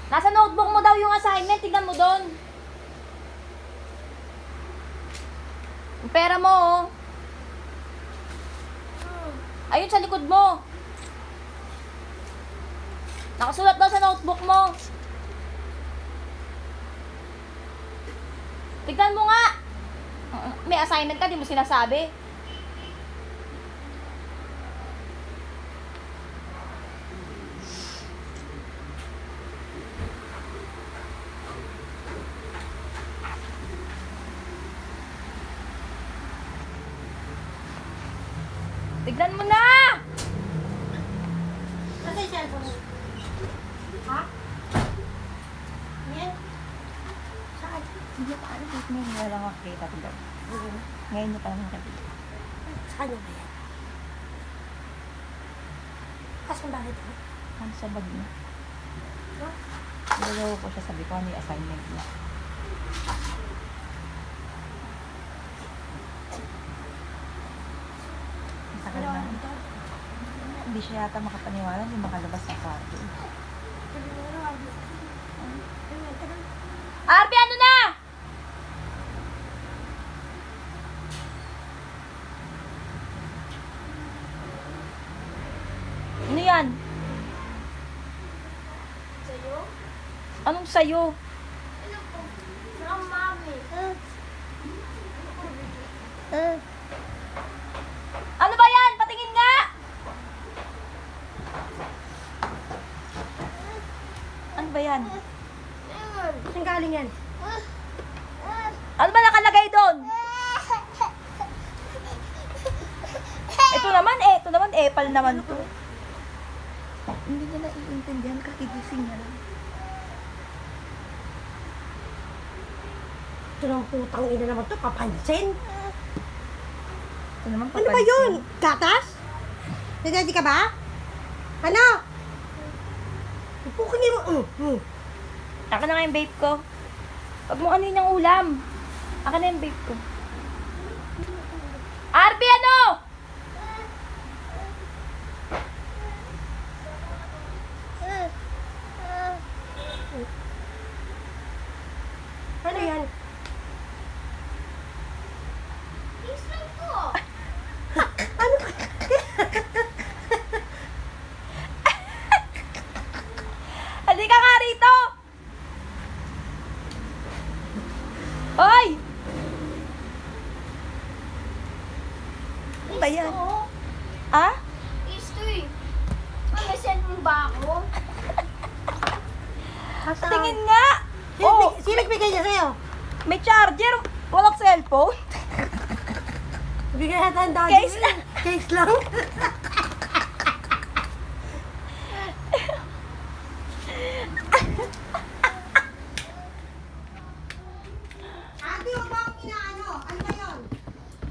Nasa notebook mo daw yung assignment. Tignan mo doon. Yung pera mo, oh. Ayun sa likod mo. Nakasulat daw sa notebook mo. Tignan mo nga. May assignment ka, di mo sinasabi. Tignan mo na! Kasi yung cellphone mo. Ha? Yan? Saan? Hindi pa ano, ngayon nyo lang makikita ko. Ngayon nyo pa lang makikita. Saan yung ba yan? Kasan bakit ha? Ano sa bag niya? Ha? Nilalaw ko siya, sabi ko ano yung assignment niya. Ang tagal Ano na. ang ito? Hindi siya yata makapaniwala, hindi makalabas sa kwarto. Arby, ano na? Ano yan? Sa'yo? Anong sayo? Ano po? From mami. Ano ba yan? Patingin nga! Ano ba yan? Saan galing yan? Ano ba nakalagay doon? Ito naman, epal naman to. Hindi niya naiintindihan, kakigising niya lang. Ito ng putang ina naman to, kapansin. Ito naman, Ano ba yun? Gatas? Nagdadi ka ba? Ano? Ipukin mo. Akin na nga yung vape ko. Huwag mo kanin yung ulam. Akin na yung vape ko. Arby, ano? Ano yan? Ano? Halika nga rito! Hoy! Ano ba yan? Ah? Isto eh. May mo ba ako? Tingin nga! Oh, Sino nagbigay niya sa'yo? may charger. Walang cellphone. Bigay yata ang dami. Case lang. Case lang.